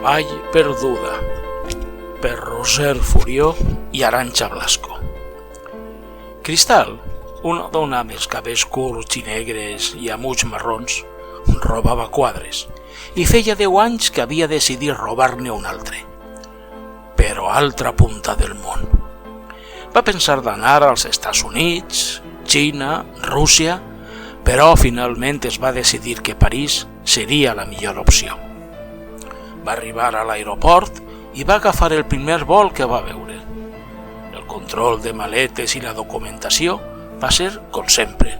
vall perduda, per Roser Furió i Arantxa Blasco. Cristal, una dona amb els cabells curts i negres i amb ulls marrons, robava quadres i feia 10 anys que havia decidit robar-ne un altre, però a altra punta del món. Va pensar d'anar als Estats Units, Xina, Rússia, però finalment es va decidir que París seria la millor opció. Va arribar a l'aeroport i va agafar el primer vol que va veure. El control de maletes i la documentació va ser com sempre,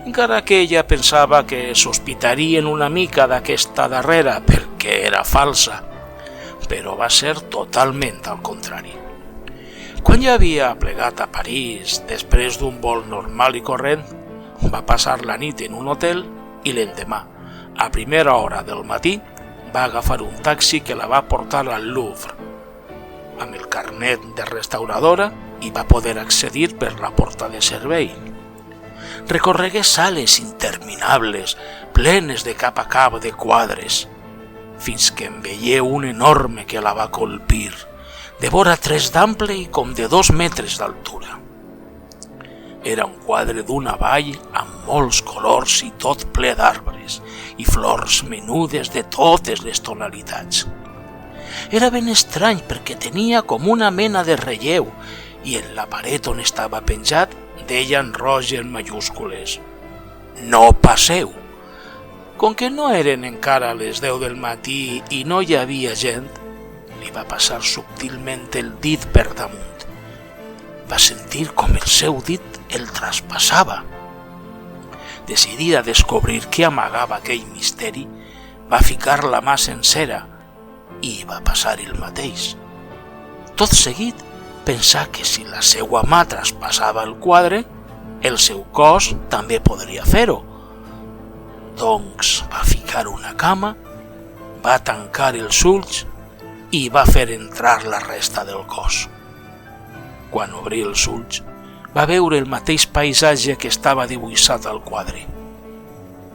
encara que ella pensava que sospitarien una mica d'aquesta darrera perquè era falsa, però va ser totalment al contrari. Quan ja havia plegat a París, després d'un vol normal i corrent, va passar la nit en un hotel i l'endemà, a primera hora del matí, va agafar un taxi que la va portar al Louvre. Amb el carnet de restauradora i va poder accedir per la porta de servei. Recorregué sales interminables, plenes de cap a cap de quadres, fins que en veié un enorme que la va colpir, de vora 3 d'ample i com de 2 metres d'altura. Era un quadre d'una vall amb molts colors i tot ple d'arbres i flors menudes de totes les tonalitats. Era ben estrany perquè tenia com una mena de relleu i en la paret on estava penjat deia en roig en majúscules: «No passeu». Com que no eren encara les 10 del matí i no hi havia gent, li va passar subtilment el dit per damunt. Va sentir com el seu dit el traspassava. Decidida a descobrir què amagava aquell misteri, va ficar la mà sencera i va passar el mateix. Tot seguit, pensà que si la seua mà traspassava el quadre, el seu cos també podria fer-ho. Doncs va ficar una cama, va tancar els ulls i va fer entrar la resta del cos. Quan obrí els ulls, va veure el mateix paisatge que estava dibuixat al quadre.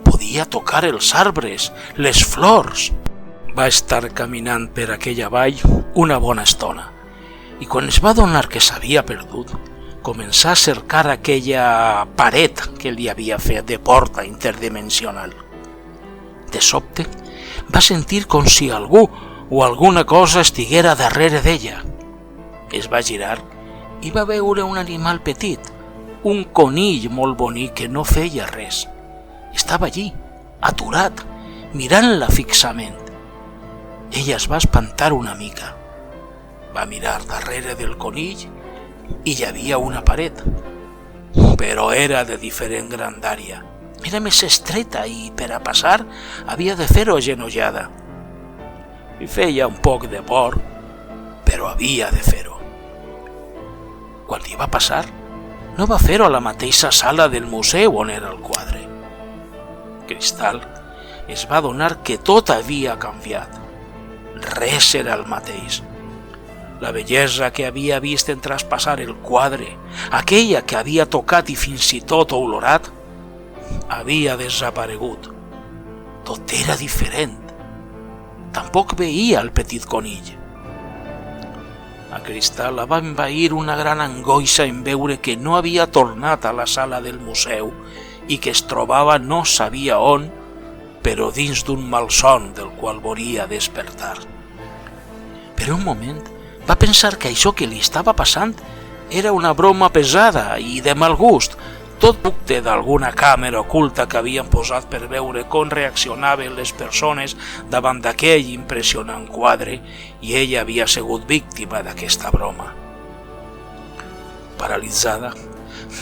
Podia tocar els arbres, les flors. Va estar caminant per aquella vall una bona estona i quan es va adonar que s'havia perdut, començà a cercar aquella paret que li havia fet de porta interdimensional. De sobte, va sentir com si algú o alguna cosa estiguera darrere d'ella. Es va girar i va veure un animal petit, un conill molt bonic que no feia res. Estava allí, aturat, mirant-la fixament. Ella es va espantar una mica. Va mirar darrere del conill i hi havia una paret, però era de diferent grandària. Era més estreta i per a passar havia de fer-ho agenollada. Li feia un poc de por, però havia de fer-ho. Quan hi va passar, no va fer-ho a la mateixa sala del museu on era el quadre. Cristal es va adonar que tot havia canviat. Res era el mateix. La bellesa que havia vist en traspassar el quadre, aquella que havia tocat i fins i tot olorat, havia desaparegut. Tot era diferent. Tampoc veia el petit conill. A Cristal la va envair una gran angoixa en veure que no havia tornat a la sala del museu i que es trobava no sabia on, però dins d'un malson del qual volia despertar. Per un moment va pensar que això que li estava passant era una broma pesada i de mal gust, tot producte d'alguna càmera oculta que havien posat per veure com reaccionaven les persones davant d'aquell impressionant quadre i ella havia sigut víctima d'aquesta broma. Paralitzada,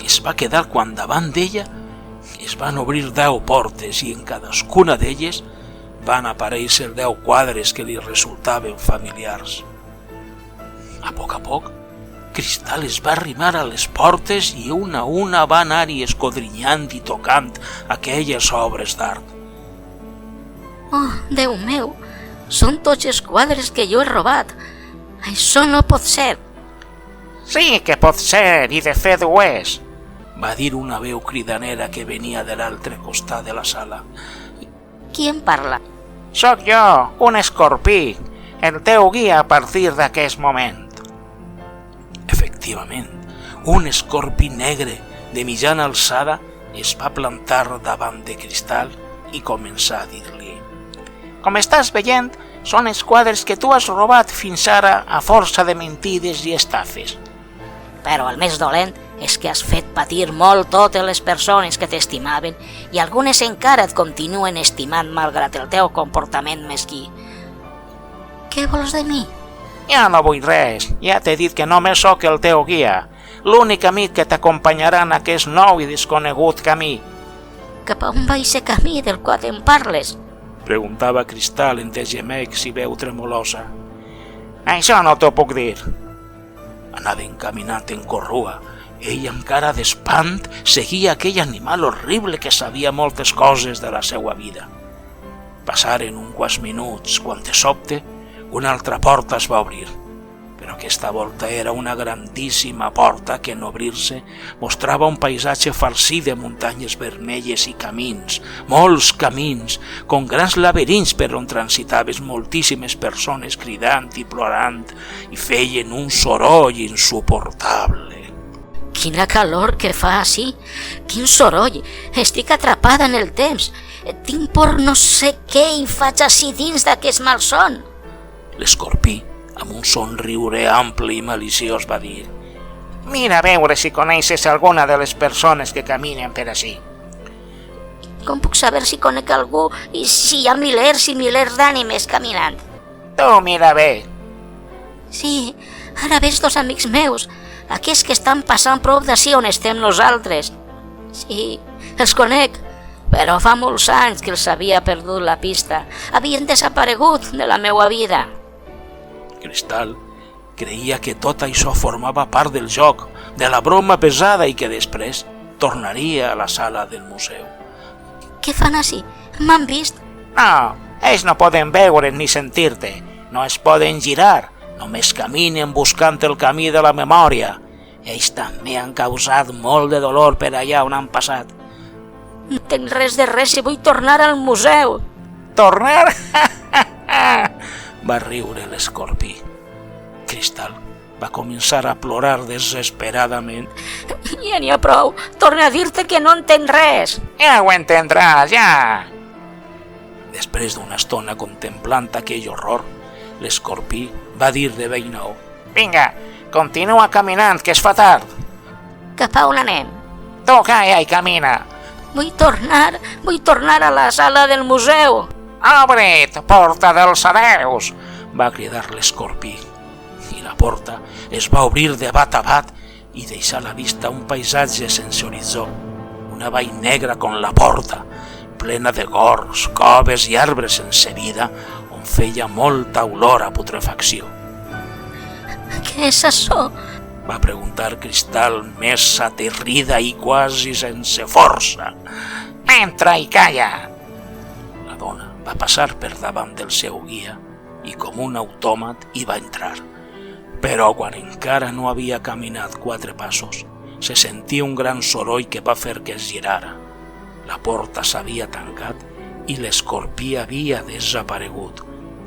es va quedar quan davant d'ella es van obrir 10 portes i en cadascuna d'elles van aparèixer 10 quadres que li resultaven familiars. A poc, Cristal es va arrimar a les portes i una a una va anar-hi escodrinyant i tocant aquelles obres d'art. Oh, Déu meu, són tots els quadres que jo he robat. Això no pot ser. Sí que pot ser, i de fet ho és, va dir una veu cridanera que venia de l'altre costat de la sala. Qui em parla? Soc jo, un escorpí, el teu guia a partir d'aquest moment. Efectivament, un escorpí negre de mitjana alçada es va plantar davant de Cristal i començar a dir-li: Com estàs veient, són els quadres que tu has robat fins ara a força de mentides i estafes. Però el més dolent és que has fet patir molt totes les persones que t'estimaven i algunes encara et continuen estimant malgrat el teu comportament mesquí. Què vols de mi? Ja no vull res, ja t'he dit que només sóc el teu guia, l'únic amic que t'acompanyarà en aquest nou i desconegut camí. Cap a on va aquest camí del qual em parles? Preguntava Cristal entre gemecs i veu tremolosa. Això no t'ho puc dir. Anaven caminant en corrua. Ell, amb cara d'espant, seguia aquell animal horrible que sabia moltes coses de la seva vida. Passaren uns quants minuts quan, de sobte, una altra porta es va obrir. Però aquesta volta era una grandíssima porta que, en obrir-se, mostrava un paisatge farcit de muntanyes vermelles i camins, molts camins, com grans laberints per on transitaves moltíssimes persones cridant i plorant i feien un soroll insuportable. Quina calor que fa ací! Quin soroll! Estic atrapada en el temps! Tinc por no sé què i faig ací dins d'aquest malson! L'escorpí, amb un somriure ample i maliciós, va dir: Mira a veure si coneixes alguna de les persones que caminen per ací. Com puc saber si conec algú i si hi ha milers i milers d'ànimes caminant? Tu mira bé. Sí, ara veig dos amics meus, aquests que estan passant prop d'ací on estem nosaltres. Sí, els conec, però fa molts anys que els havia perdut la pista. Havien desaparegut de la meua vida. Cristal creia que tot això formava part del joc, de la broma pesada i que després tornaria a la sala del museu. Què fan ací? M'han vist? No, ells no poden veure ni sentir-te, no es poden girar, només caminen buscant el camí de la memòria. Ells també han causat molt de dolor per allà on han passat. No tinc res de res i vull tornar al museu. Tornar? Va riure l'escorpí. Cristal va començar a plorar desesperadament. Ja n'hi ha prou. Torna a dir-te que no entenc res. Ja ho entendràs, ja. Després d'una estona contemplant aquell horror, l'escorpí va dir de bell nou: Vinga, continua caminant, que es fa tard. Cap a on anem? Tu calla i camina. Vull tornar a la sala del museu. Obre't, porta dels hereus, va cridar l'escorpí. I la porta es va obrir de bat a bat i deixar a la vista un paisatge sense horitzó, una vall negra com la porta, plena de gors, coves i arbres sense vida, on feia molta olor a putrefacció. Què és això? Va preguntar Cristal, més aterrida i quasi sense força. Entra i calla. La dona va passar per davant del seu guia i, com un autòmat, hi va entrar. Però quan encara no havia caminat 4 passos, se sentia un gran soroll que va fer que es girara. La porta s'havia tancat i l'escorpí havia desaparegut,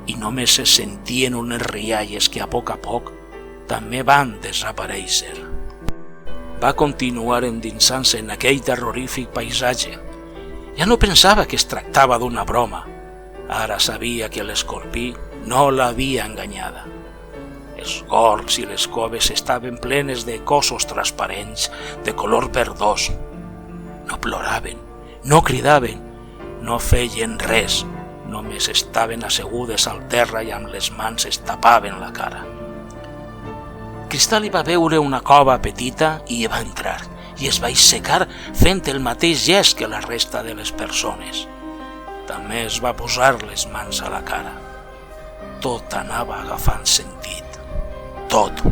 i només se sentien unes rialles que a poc també van desaparèixer. Va continuar endinsant-se en aquell terrorífic paisatge. Ja no pensava que es tractava d'una broma. Ara sabia que l'escorpí no l'havia enganyada. Els gorgs i les coves estaven plenes de cossos transparents, de color verdós. No ploraven, no cridaven, no feien res, només estaven assegudes al terra i amb les mans es tapaven la cara. Cristal hi va veure una cova petita i hi va entrar, i es va assecar fent el mateix gest que la resta de les persones. També es va posar les mans a la cara. Tot anava agafant sentit. Tot.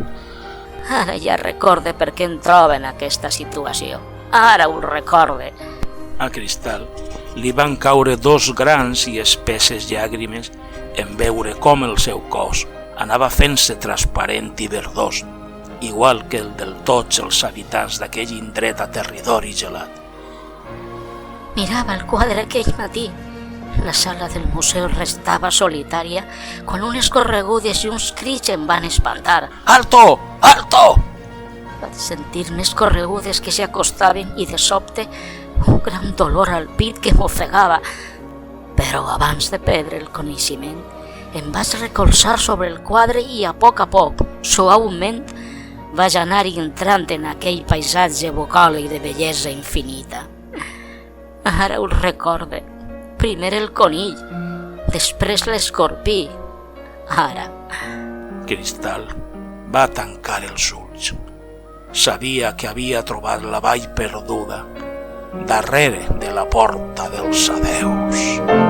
Ara ja recorde per què em trobo en aquesta situació. Ara ho recorde. A Cristal li van caure 2 grans i espesses llàgrimes en veure com el seu cos anava fent-se transparent i verdós, igual que el de tots els habitants d'aquell indret aterridor i gelat. Mirava el quadre aquell matí. La sala del museu restava solitària quan unes corregudes i uns crits em van espantar. Alto! Alto! Vaig sentir més corregudes que s'acostaven i de sobte un gran dolor al pit que m'ofegava. Però abans de perdre el coneixement, em vaig recolzar sobre el quadre i a poc, suaument, vaig anar entrant en aquell paisatge bucòlic de bellesa infinita. Ara ho recorde. Primer el conill, després l'escorpí. Ara... Cristal va tancar els ulls. Sabia que havia trobat la vall perduda darrere de la porta dels adeus.